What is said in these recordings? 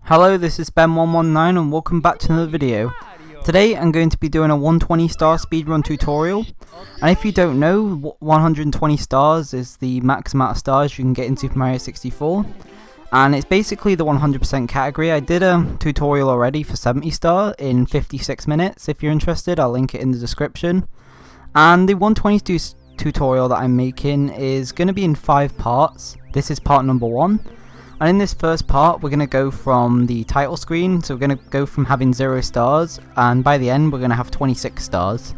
Hello, this is Ben119 and welcome back to another video. Today I'm going to be doing a 120 star speedrun tutorial, and if you don't know, 120 stars is the max amount of stars you can get in Super Mario 64, and it's basically the 100% category. I did a tutorial already for 70 star in 56 minutes. If you're interested, I'll link it in the description. And the 120 tutorial that I'm making is going to be in 5 parts. This is part number 1. And in this first part, we're going to go from the title screen, so we're going to go from having 0 stars, and by the end we're going to have 26 stars.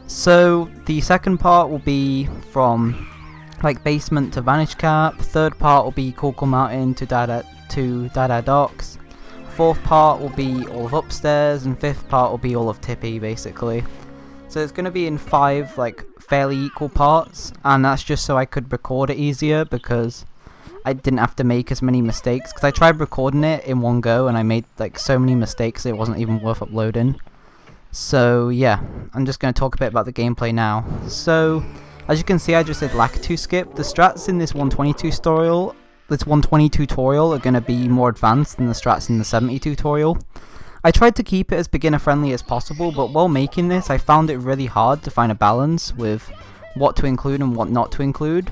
So the second part will be from like basement to Vanish Cap, third part will be Cool Mountain to Dada Docks, fourth part will be all of upstairs, and fifth part will be all of Tippy basically. So it's going to be in 5 like fairly equal parts, and that's just so I could record it easier because I didn't have to make as many mistakes, because I tried recording it in one go and I made like so many mistakes it wasn't even worth uploading. So yeah, I'm just going to talk a bit about the gameplay now. So as you can see, I just did Lakitu skip. The strats in this 120 tutorial are going to be more advanced than the strats in the 70 tutorial. I tried to keep it as beginner friendly as possible, but while making this I found it really hard to find a balance with what to include and what not to include.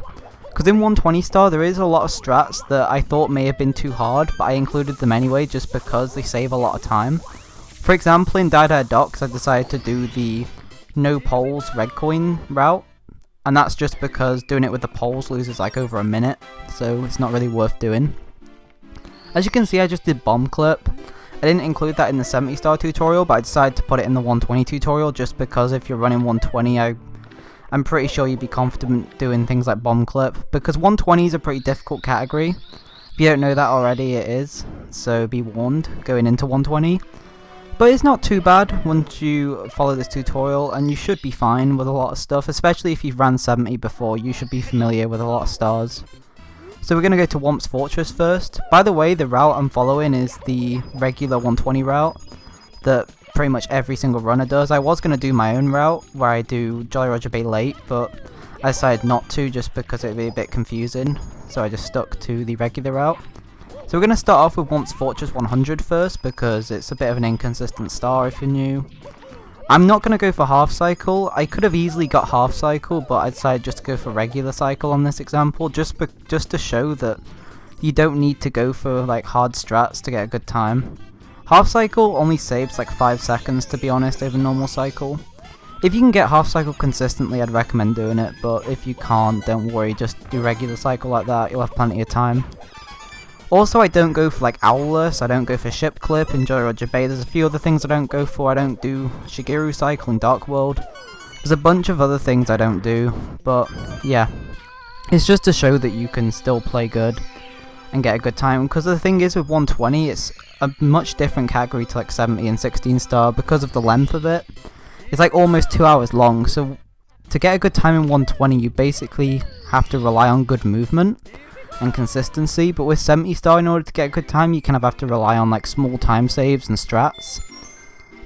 Because in 120 star there is a lot of strats that I thought may have been too hard, but I included them anyway just because they save a lot of time. For example, in Dada Docks I decided to do the no poles red coin route, and that's just because doing it with the poles loses like over a minute, so it's not really worth doing. As you can see, I just did bomb clip. I didn't include that in the 70 star tutorial, but I decided to put it in the 120 tutorial just because if you're running 120 I'm pretty sure you'd be confident doing things like bomb clip, because 120 is a pretty difficult category. If you don't know that already, it is, so be warned going into 120. But it's not too bad once you follow this tutorial, and you should be fine with a lot of stuff, especially if you've ran 70 before. You should be familiar with a lot of stars. So we're going to go to Womp's Fortress first. By the way, the route I'm following is the regular 120 route that pretty much every single runner does. I was going to do my own route where I do Jolly Roger Bay late, but I decided not to just because it would be a bit confusing, so I just stuck to the regular route. So we're going to start off with Womp's Fortress 100 first because it's a bit of an inconsistent star if you're new. I'm not going to go for half cycle. I could have easily got half cycle, but I decided just to go for regular cycle on this example just to show that you don't need to go for like hard strats to get a good time. Half cycle only saves like 5 seconds to be honest over normal cycle. If you can get half cycle consistently, I'd recommend doing it, but if you can't, don't worry, just do regular cycle like that, you'll have plenty of time. Also, I don't go for like Owless, I don't go for Ship Clip in Jolly Roger Bay. There's a few other things I don't go for. I don't do Shigeru Cycle in Dark World. There's a bunch of other things I don't do, but yeah. It's just to show that you can still play good and get a good time, because the thing is with 120, it's a much different category to like 70 and 16 star because of the length of it. It's like almost 2 hours long, so to get a good time in 120 you basically have to rely on good movement and consistency, but with 70 star in order to get a good time you kind of have to rely on like small time saves and strats,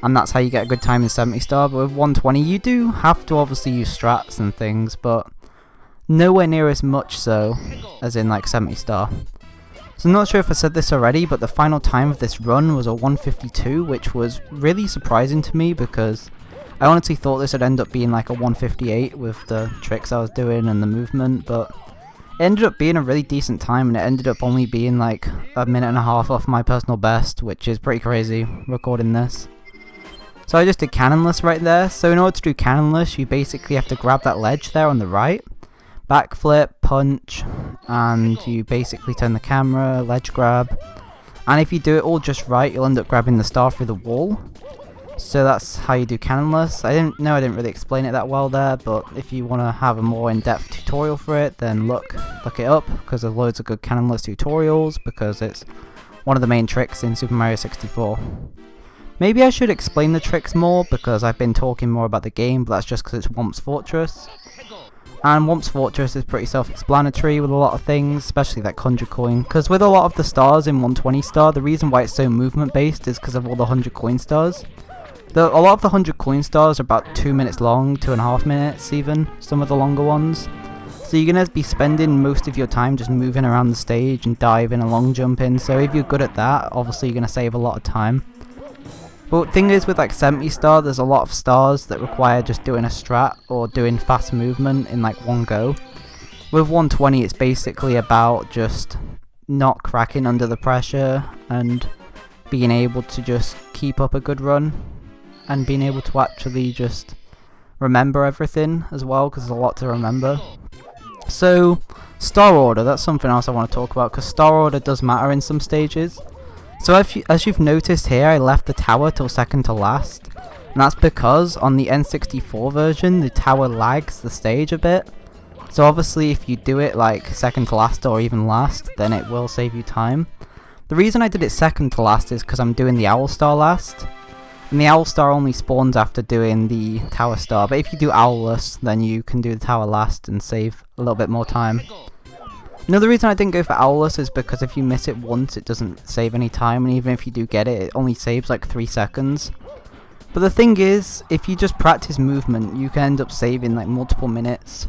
and that's how you get a good time in 70 star. But with 120 you do have to obviously use strats and things, but nowhere near as much so as in like 70 star. So I'm not sure if I said this already, but the final time of this run was a 152, which was really surprising to me because I honestly thought this would end up being like a 158 with the tricks I was doing and the movement, but it ended up being a really decent time, and it ended up only being like a minute and a half off my personal best, which is pretty crazy recording this. So I just did cannonless right there. So in order to do cannonless, you basically have to grab that ledge there on the right, backflip, punch, and you basically turn the camera, ledge grab, and if you do it all just right you'll end up grabbing the star through the wall. So that's how you do cannonless. I didn't really explain it that well there, but if you want to have a more in-depth tutorial for it, then look it up, because there's loads of good cannonless tutorials, because it's one of the main tricks in Super Mario 64. Maybe I should explain the tricks more because I've been talking more about the game, but that's just because it's Womp's Fortress. And Womp's Fortress is pretty self-explanatory with a lot of things, especially that 100 coin, because with a lot of the stars in 120 star, the reason why it's so movement based is because of all the 100 coin stars. A lot of the 100 coin stars are about 2 minutes long, 2.5 minutes even, some of the longer ones. So you're going to be spending most of your time just moving around the stage and diving and long jumping. So if you're good at that, obviously you're going to save a lot of time. But the thing is, with like 70 star, there's a lot of stars that require just doing a strat or doing fast movement in like one go. With 120, it's basically about just not cracking under the pressure and being able to just keep up a good run and being able to actually just remember everything as well, because there's a lot to remember. So star order, that's something else I want to talk about, because star order does matter in some stages. So as you've noticed here, I left the tower till second to last, and that's because on the N64 version the tower lags the stage a bit. So obviously if you do it like second to last or even last, then it will save you time. The reason I did it second to last is because I'm doing the owl star last, and the owl star only spawns after doing the tower star, but if you do owlless, then you can do the tower last and save a little bit more time. Another reason I didn't go for owlless is because if you miss it once, it doesn't save any time, and even if you do get it, it only saves like 3 seconds. But the thing is, if you just practice movement, you can end up saving like multiple minutes.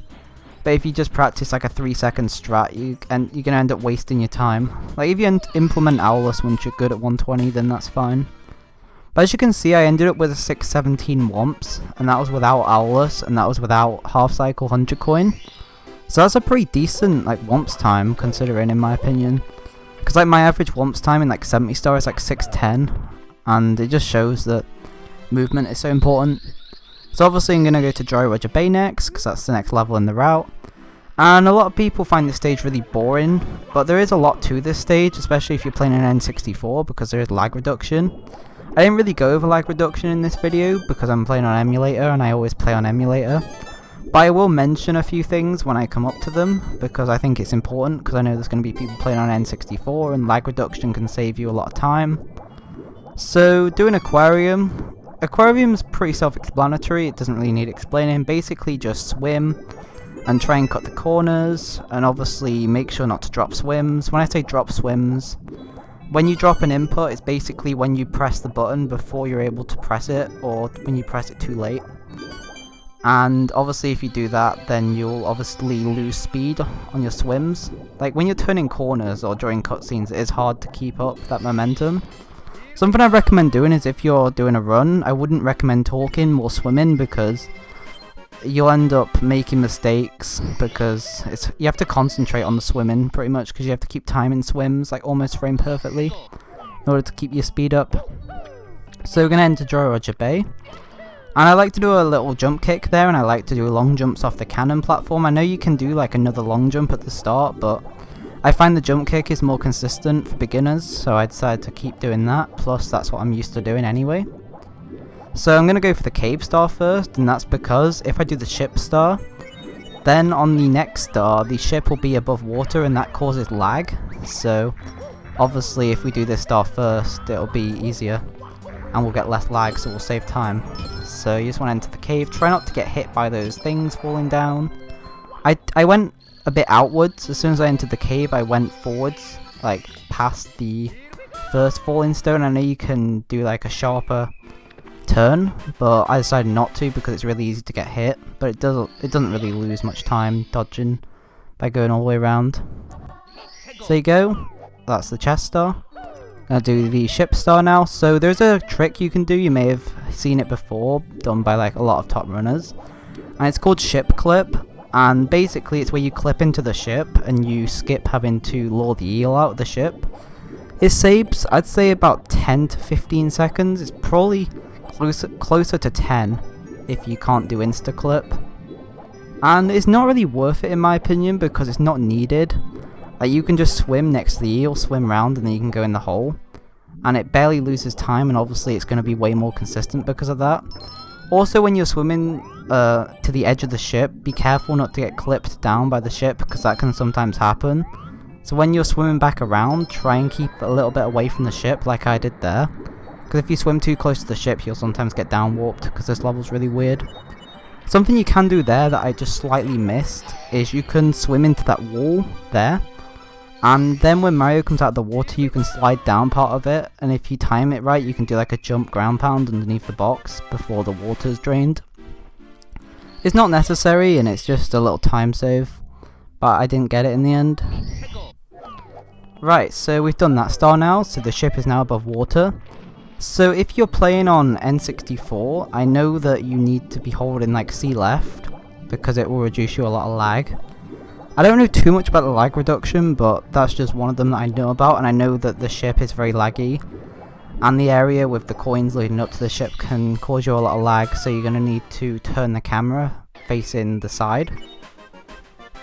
But if you just practice like a 3-second strat, you're gonna end up wasting your time. Like if you implement owlless once you're good at 120, then that's fine. But as you can see, I ended up with a 617 womps, and that was without owlless, and that was without half cycle 100 coin. So that's a pretty decent like womps time, considering, in my opinion. Because like my average womps time in like 70 star is like 610, and it just shows that movement is so important. So obviously I'm going to go to Joy Roger Bay next, because that's the next level in the route. And a lot of people find this stage really boring, but there is a lot to this stage, especially if you're playing an N64, because there is lag reduction. I didn't really go over lag reduction in this video, because I'm playing on emulator, and I always play on emulator. But I will mention a few things when I come up to them, because I think it's important, because I know there's going to be people playing on N64, and lag reduction can save you a lot of time. So doing Aquarium. Aquarium's pretty self-explanatory, it doesn't really need explaining. Basically just swim and try and cut the corners, and obviously make sure not to drop swims. When I say drop swims, when you drop an input, it's basically when you press the button before you're able to press it, or when you press it too late. And obviously if you do that, then you'll obviously lose speed on your swims. Like when you're turning corners or during cutscenes, it is hard to keep up that momentum. Something I recommend doing is if you're doing a run, I wouldn't recommend talking or swimming, because you'll end up making mistakes, because you have to concentrate on the swimming pretty much, because you have to keep timing swims like almost frame perfectly in order to keep your speed up. So we're going to enter Joy Roger Bay. And I like to do a little jump kick there, and I like to do long jumps off the cannon platform. I know you can do like another long jump at the start, but I find the jump kick is more consistent for beginners, so I decided to keep doing that, plus that's what I'm used to doing anyway. So I'm going to go for the cave star first, and that's because if I do the ship star, then on the next star the ship will be above water, and that causes lag. So obviously if we do this star first, it'll be easier and we'll get less lag, so we'll save time. So you just want to enter the cave, try not to get hit by those things falling down. I went a bit outwards. As soon as I entered the cave, I went forwards, like past the first falling stone. I know you can do like a sharper turn, but I decided not to because it's really easy to get hit. But it doesn't really lose much time dodging by going all the way around. So there you go. That's the chest star. Gonna do the ship star now. So there's a trick you can do. You may have seen it before, done by like a lot of top runners, and it's called ship clip. And basically it's where you clip into the ship and you skip having to lure the eel out of the ship. It saves, I'd say, about 10 to 15 seconds. It's probably closer to 10 if you can't do insta clip. And it's not really worth it in my opinion, because it's not needed. Like you can just swim next to the eel, swim round, and then you can go in the hole. And it barely loses time, and obviously it's going to be way more consistent because of that. Also, when you're swimming to the edge of the ship, be careful not to get clipped down by the ship, because that can sometimes happen. So when you're swimming back around, try and keep a little bit away from the ship like I did there. Because if you swim too close to the ship, you'll sometimes get down warped, because this level's really weird. Something you can do there that I just slightly missed is you can swim into that wall there. And then when Mario comes out of the water, you can slide down part of it, and if you time it right, you can do like a jump ground pound underneath the box before the water's drained. It's not necessary, and it's just a little time save. but I didn't get it in the end. Right, so we've done that star now, so the ship is now above water. So if you're playing on N64, I know that you need to be holding like C left, because it will reduce you a lot of lag. I don't know too much about the lag reduction, but that's just one of them that I know about, and I know that the ship is very laggy. And the area with the coins leading up to the ship can cause you a lot of lag, so you're going to need to turn the camera facing the side.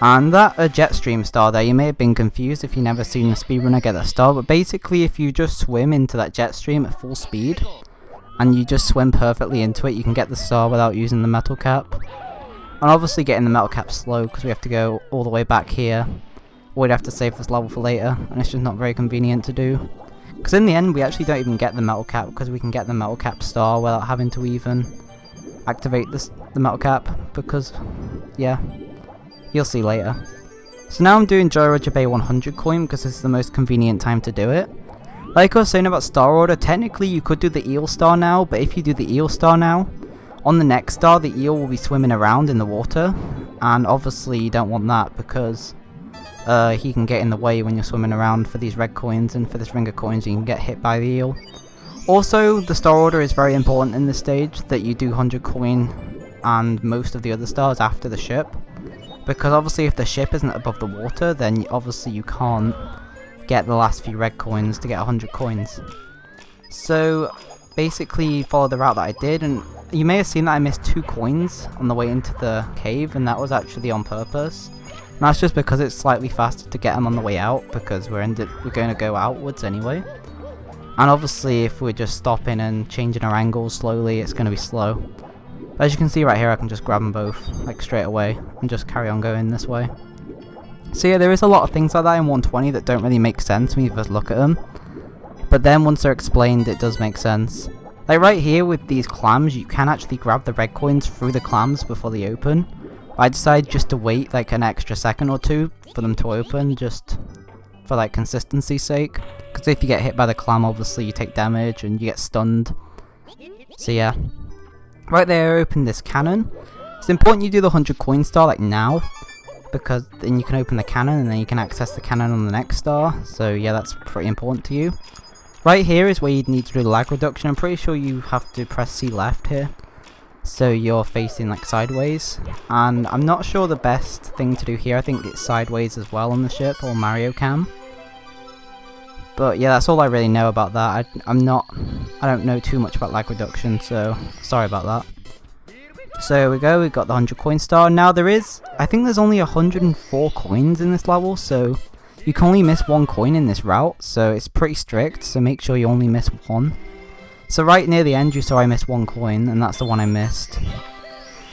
And that Jetstream star there, you may have been confused if you've never seen a speedrunner get that star, but basically if you just swim into that Jetstream at full speed, and you just swim perfectly into it, you can get the star without using the metal cap. And obviously getting the metal cap slow, because we have to go all the way back here. We'd have to save this level for later, and it's just not very convenient to do. Because in the end, we actually don't even get the metal cap, because we can get the metal cap star without having to even activate the metal cap, because, yeah, you'll see later. So now I'm doing Joyride Bay 100 coin, because this is the most convenient time to do it. Like I was saying about star order, technically you could do the eel star now, but if you do the eel star now, on the next star the eel will be swimming around in the water, and obviously you don't want that, because he can get in the way when you're swimming around for these red coins, and for this ring of coins you can get hit by the eel. Also, the star order is very important in this stage, that you do 100 coin and most of the other stars after the ship. Because obviously if the ship isn't above the water, then obviously you can't get the last few red coins to get 100 coins. So basically follow the route that I did, and you may have seen that I missed 2 coins on the way into the cave, and that was actually on purpose. And that's just because it's slightly faster to get them on the way out, because we're going to go outwards anyway. And obviously if we're just stopping and changing our angles slowly, it's going to be slow. But as you can see right here, I can just grab them both like straight away and just carry on going this way. So yeah, there is a lot of things like that in 120 that don't really make sense when you first look at them. But then once they're explained, it does make sense. Like right here with these clams, you can actually grab the red coins through the clams before they open. I decided just to wait like an extra second or two for them to open, just for like consistency's sake. Because if you get hit by the clam, obviously you take damage and you get stunned. So yeah. Right there, open this cannon. It's important you do the 100 coin star like now, because then you can open the cannon and then you can access the cannon on the next star. So yeah, that's pretty important to you. Right here is where you'd need to do the lag reduction. I'm pretty sure you have to press C left here, so you're facing like sideways. And I'm not sure the best thing to do here. I think it's sideways as well on the ship, or Mario Cam. But yeah, that's all I really know about that. I don't know too much about lag reduction, so sorry about that. So here we go, we got the 100 coin star. Now I think there's only 104 coins in this level, so you can only miss 1 coin in this route, so it's pretty strict, so make sure you only miss 1. So right near the end you saw I missed 1 coin, and that's the one I missed.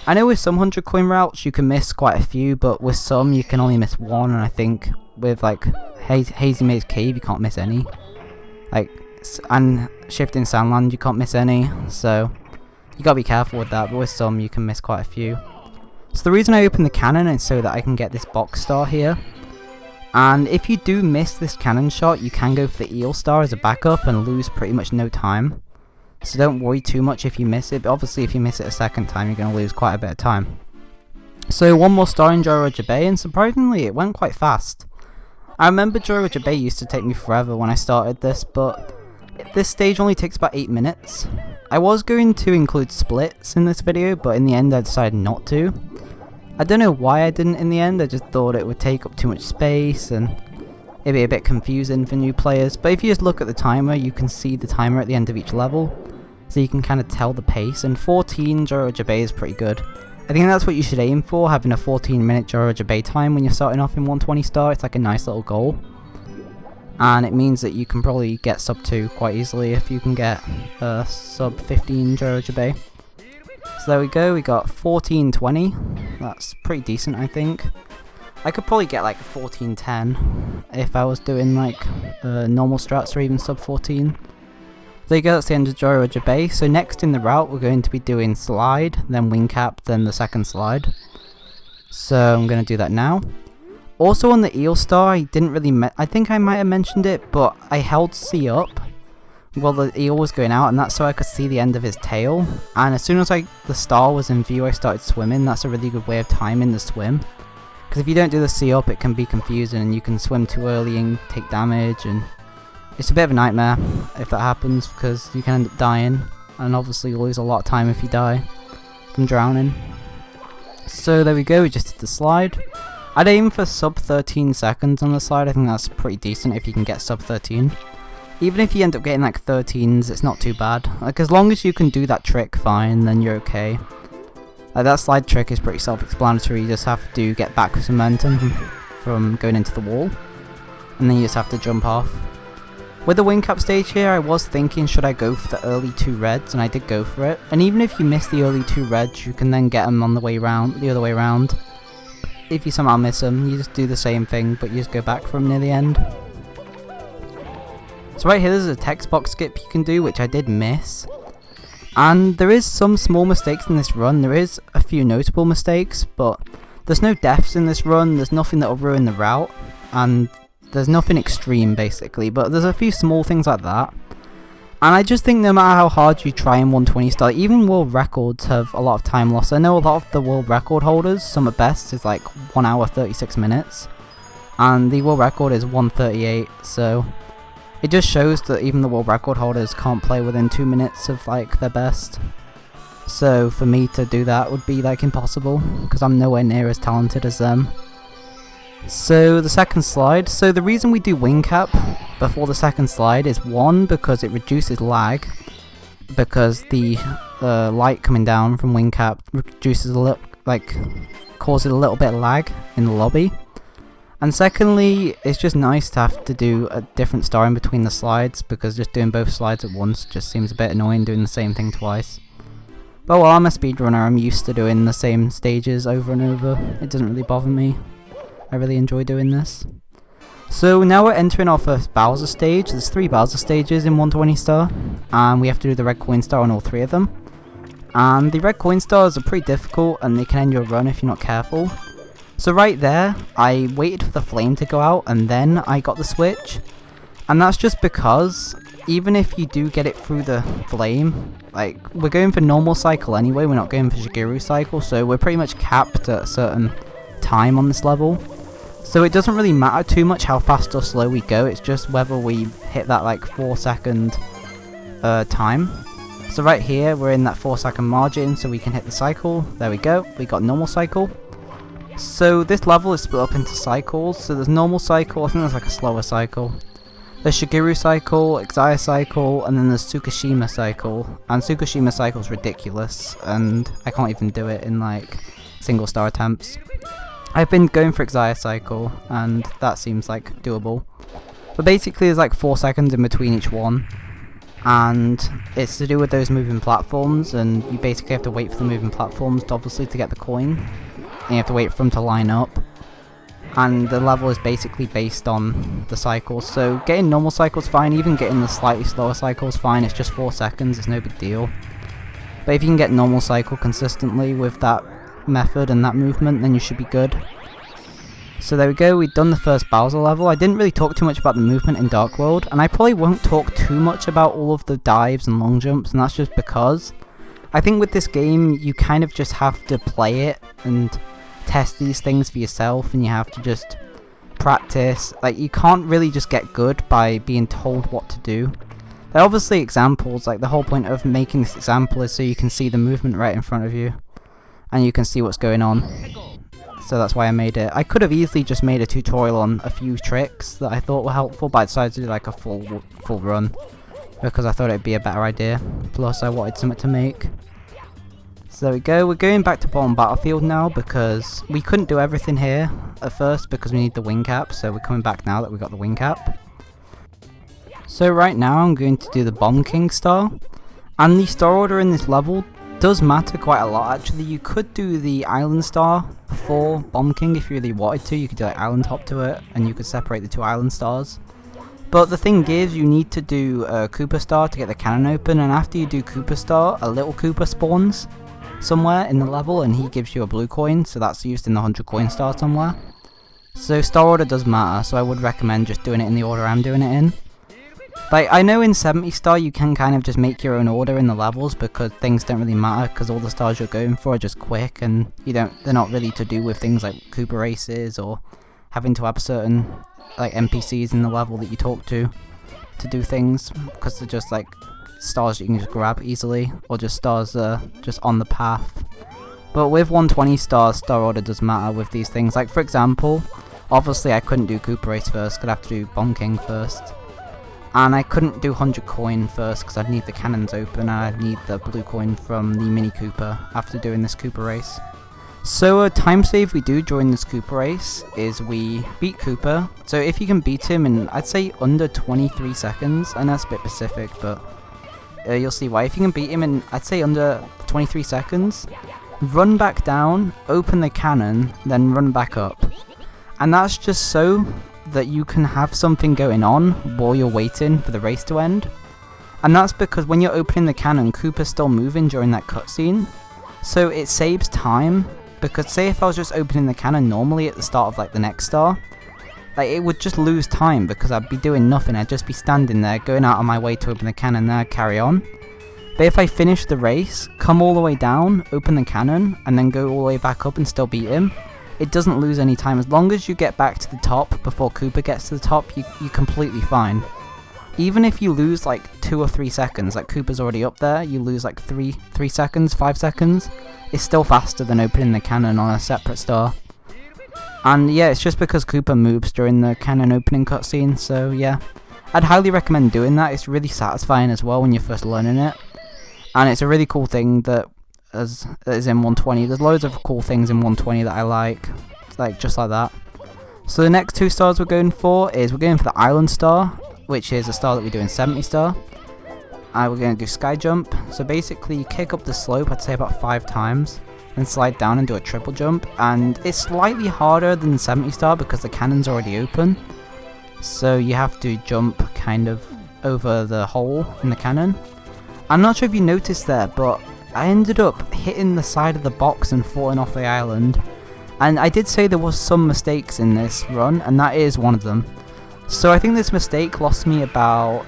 I know with some 100 coin routes you can miss quite a few, but with some you can only miss 1, and I think with like Hazy Maze Cave you can't miss any. And Shifting Sandland you can't miss any, so you gotta be careful with that, but with some you can miss quite a few. So the reason I opened the cannon is so that I can get this box star here. And if you do miss this cannon shot, you can go for the eel star as a backup and lose pretty much no time. So don't worry too much if you miss it, but obviously if you miss it a second time you're going to lose quite a bit of time. So one more star in Joyride Bay, and surprisingly it went quite fast. I remember Joyride Bay used to take me forever when I started this, but this stage only takes about 8 minutes. I was going to include splits in this video, but in the end I decided not to. I don't know why I didn't in the end. I just thought it would take up too much space and it'd be a bit confusing for new players. But if you just look at the timer, you can see the timer at the end of each level, so you can kind of tell the pace, and 14 Joyride Bay is pretty good. I think that's what you should aim for, having a 14-minute Joyride Bay time when you're starting off in 120 star. It's like a nice little goal. And it means that you can probably get sub 2 quite easily if you can get sub 15 Joyride Bay. So there we go, we got 14.20. That's pretty decent, I think. I could probably get like a 14.10 if I was doing like normal strats or even sub 14. There you go, that's the end of Joyride Bay. So next in the route we're going to be doing slide, then wing cap, then the second slide. So I'm going to do that now. Also on the eel star, I didn't really I think I might have mentioned it, but I held C up while the eel was going out, and that's so I could see the end of his tail. And as soon as the star was in view, I started swimming. That's a really good way of timing the swim. Because if you don't do the C up, it can be confusing and you can swim too early and take damage, and it's a bit of a nightmare if that happens because you can end up dying, and obviously you lose a lot of time if you die from drowning. So there we go, we just did the slide. I'd aim for sub 13 seconds on the slide. I think that's pretty decent if you can get sub 13. Even if you end up getting like 13s, it's not too bad. Like, as long as you can do that trick fine, then you're okay. Like, that slide trick is pretty self-explanatory. You just have to get back with momentum from going into the wall, and then you just have to jump off. With the wing cap stage here, I was thinking, should I go for the early 2 reds, and I did go for it. And even if you miss the early 2 reds, you can then get them on the way round, the other way around. If you somehow miss them, you just do the same thing, but you just go back from near the end. So right here, there's a text box skip you can do, which I did miss. And there is some small mistakes in this run. There is a few notable mistakes, but there's no deaths in this run. There's nothing that will ruin the route, and there's nothing extreme basically, but there's a few small things like that. And I just think no matter how hard you try in 120 star, even world records have a lot of time loss. I know a lot of the world record holders, some at best is like 1 hour 36 minutes, and the world record is 1:38, so it just shows that even the world record holders can't play within 2 minutes of like their best. So for me to do that would be like impossible, because I'm nowhere near as talented as them. So the second slide, so the reason we do wing cap before the second slide is, one, because it reduces lag, because the light coming down from wing cap reduces a little, like, causes a little bit of lag in the lobby. And secondly, it's just nice to have to do a different star in between the slides, because just doing both slides at once just seems a bit annoying doing the same thing twice. But while I'm a speedrunner, I'm used to doing the same stages over and over. It doesn't really bother me. I really enjoy doing this. So now we're entering our first Bowser stage. There's 3 Bowser stages in 120 star, and we have to do the red coin star on all 3 of them. And the red coin stars are pretty difficult, and they can end your run if you're not careful. So right there, I waited for the flame to go out, and then I got the switch. And that's just because, even if you do get it through the flame, like, we're going for normal cycle anyway, we're not going for Shigeru cycle, so we're pretty much capped at a certain time on this level. So it doesn't really matter too much how fast or slow we go, it's just whether we hit that like 4-second time. So right here, we're in that 4-second margin, so we can hit the cycle. There we go, we got normal cycle. So this level is split up into cycles, so there's normal cycle, I think there's like a slower cycle. There's Shigeru cycle, Exia cycle, and then there's Tsukishima cycle. And Tsukishima cycle is ridiculous, and I can't even do it in like single star attempts. I've been going for Exia cycle, and that seems like doable. But basically there's like 4 seconds in between each one, and it's to do with those moving platforms, and you basically have to wait for the moving platforms to obviously to get the coin, and you have to wait for them to line up. And the level is basically based on the cycles, so getting normal cycles fine, even getting the slightly slower cycles fine, it's just 4 seconds, it's no big deal. But if you can get normal cycle consistently with that method and that movement, then you should be good. So there we go, we've done the first Bowser level. I didn't really talk too much about the movement in Dark World, and I probably won't talk too much about all of the dives and long jumps, and that's just because I think with this game you kind of just have to play it and test these things for yourself, and you have to just practice. Like, you can't really just get good by being told what to do. There are obviously examples, like the whole point of making this example is so you can see the movement right in front of you, and you can see what's going on. So that's why I made it. I could have easily just made a tutorial on a few tricks that I thought were helpful, but I decided to do like a full run because I thought it'd be a better idea. Plus I wanted something to make. So there we go, we're going back to bottom battlefield now because we couldn't do everything here at first because we need the wing cap, so we're coming back now that we got the wing cap. So right now I'm going to do the Bomb King star, and the star order in this level does matter quite a lot actually. You could do the island star before Bomb King if you really wanted to. You could do like island hop to it, and you could separate the 2 island stars. But the thing is, you need to do Koopa star to get the cannon open, and after you do Koopa star, a little Koopa spawns somewhere in the level, and he gives you a blue coin, so that's used in the 100 coin star somewhere. So star order does matter, so I would recommend just doing it in the order I'm doing it in. Like, I know in 70 star you can kind of just make your own order in the levels because things don't really matter because all the stars you're going for are just quick and they're not really to do with things like Cooper races or having to have certain like NPCs in the level that you talk to do things, because they're just like stars you can just grab easily or just stars just on the path. But with 120 stars, star order does matter with these things. Like for example, obviously I couldn't do Cooper race first, I'd have to do Bomb King first. And I couldn't do 100 coin first because I'd need the cannons open and I'd need the blue coin from the Mini Cooper after doing this Cooper race. So a time save we do during this Cooper race is we beat Cooper. So if you can beat him in, I'd say under 23 seconds, and that's a bit specific, but you'll see why. If you can beat him in, I'd say under 23 seconds, run back down, open the cannon, then run back up. And that's just so that you can have something going on while you're waiting for the race to end. And that's because when you're opening the cannon, Cooper's still moving during that cutscene, so it saves time. Because say if I was just opening the cannon normally at the start of like the next star, like it would just lose time because I'd be doing nothing. I'd just be standing there going out of my way to open the cannon, then I'd carry on. But if I finish the race, come all the way down, open the cannon, and then go all the way back up and still beat him, it doesn't lose any time. As long as you get back to the top before Cooper gets to the top, you're completely fine. Even if you lose like 2 or 3 seconds, like Cooper's already up there, you lose like 3 seconds, 5 seconds, it's still faster than opening the cannon on a separate star. And yeah, it's just because Cooper moves during the cannon opening cutscene, so yeah. I'd highly recommend doing that. It's really satisfying as well when you're first learning it. And it's a really cool thing that is in 120. There's loads of cool things in 120 that I like just like that. So the next 2 stars we're going for is we're going for the Island Star, which is a star that we do in 70 star. We're going to do Sky Jump. So basically you kick up the slope, I'd say about 5 times, then slide down and do a triple jump. And it's slightly harder than the 70 star because the cannon's already open. So you have to jump kind of over the hole in the cannon. I'm not sure if you noticed there, but I ended up hitting the side of the box and falling off the island. And I did say there was some mistakes in this run, and that is one of them. So I think this mistake lost me about,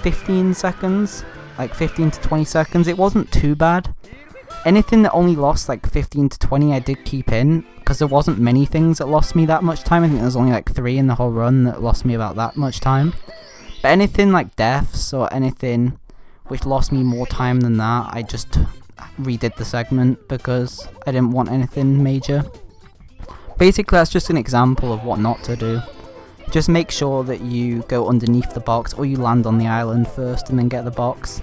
15 seconds, like 15 to 20 seconds. It wasn't too bad. Anything that only lost like 15 to 20 I did keep in, because there wasn't many things that lost me that much time. I think there was only like 3 in the whole run that lost me about that much time. But anything like deaths or anything which lost me more time than that, I just redid the segment because I didn't want anything major. Basically that's just an example of what not to do. Just make sure that you go underneath the box or you land on the island first and then get the box.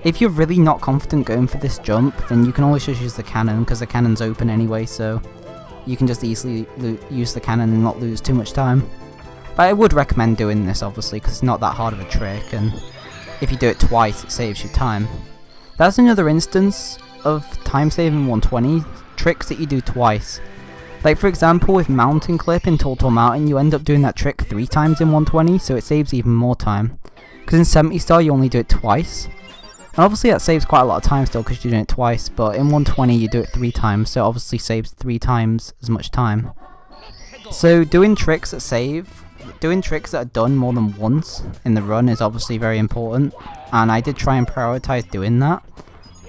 If you're really not confident going for this jump, then you can always just use the cannon because the cannon's open anyway, so you can just easily use the cannon and not lose too much time. But I would recommend doing this obviously because it's not that hard of a trick, and if you do it twice it saves you time. That's another instance of time saving 120, tricks that you do twice. Like for example with Mountain Clip in Total Mountain, you end up doing that trick 3 times in 120, so it saves even more time. Because in 70 star you only do it twice. And obviously that saves quite a lot of time still because you're doing it twice, but in 120 you do it 3 times, so it obviously saves 3 times as much time. So doing tricks that are done more than once in the run is obviously very important, and I did try and prioritize doing that,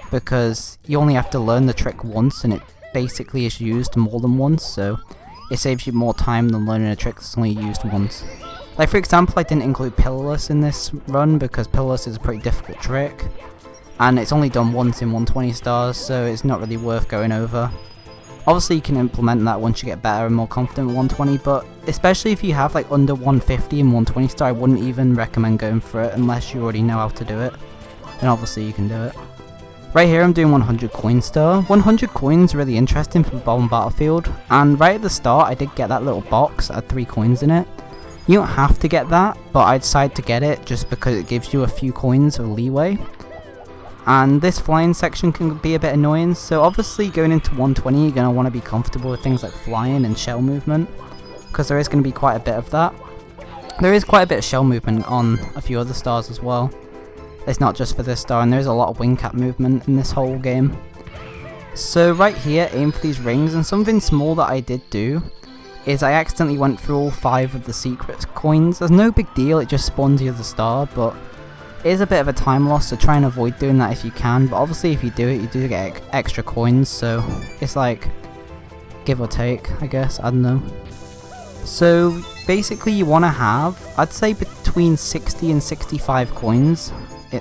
because you only have to learn the trick once and it basically is used more than once, so it saves you more time than learning a trick that's only used once. Like for example, I didn't include Pillarless in this run because Pillarless is a pretty difficult trick, and it's only done once in 120 stars, so it's not really worth going over. Obviously you can implement that once you get better and more confident with 120, but especially if you have like under 150 and 120 star, I wouldn't even recommend going for it unless you already know how to do it. And obviously you can do it. Right here I'm doing 100 coin star. 100 coins really interesting for Bomb Battlefield, and right at the start I did get that little box that had 3 coins in it. You don't have to get that, but I decided to get it just because it gives you a few coins of leeway. And this flying section can be a bit annoying, so obviously going into 120 you're going to want to be comfortable with things like flying and shell movement, because there is going to be quite a bit of that. There is quite a bit of shell movement on a few other stars as well. It's not just for this star, and there's a lot of wing cap movement in this whole game. So right here, aim for these rings, and something small that I did do is I accidentally went through all 5 of the secret coins. There's no big deal, it just spawns you the star, but It is a bit of a time loss, so try and avoid doing that if you can, but obviously if you do it, you do get extra coins, so it's like give or take, I guess, I don't know. So basically you want to have, I'd say between 60 and 65 coins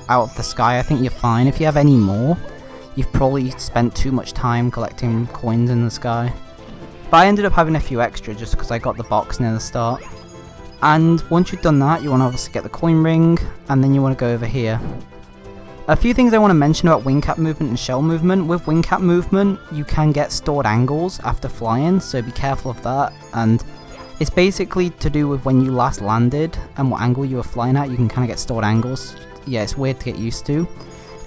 out of the sky. I think you're fine. If you have any more, you've probably spent too much time collecting coins in the sky. But I ended up having a few extra just because I got the box near the start. And once you've done that, you want to obviously get the coin ring, and then you want to go over here. A few things I want to mention about wing cap movement and shell movement. With wing cap movement, you can get stored angles after flying, so be careful of that. And it's basically to do with when you last landed and what angle you were flying at. You can kind of get stored angles. Yeah, it's weird to get used to.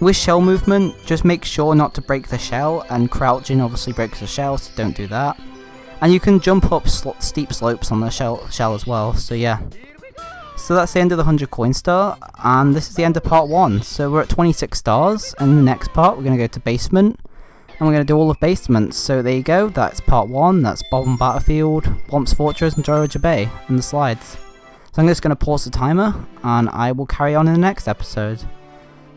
With shell movement, just make sure not to break the shell, and crouching obviously breaks the shell, so don't do that. And you can jump up steep slopes on the shell as well, so yeah. So that's the end of the 100 coin star, and this is the end of part 1. So we're at 26 stars, and in the next part we're going to go to basement, and we're going to do all of basements. So there you go, that's part 1, that's Bomb Battlefield, Womp's Fortress, and Georgia Bay, and the slides. So I'm just going to pause the timer, and I will carry on in the next episode.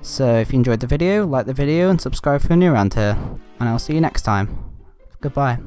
So if you enjoyed the video, like the video, and subscribe if you're new around here, and I'll see you next time. Goodbye.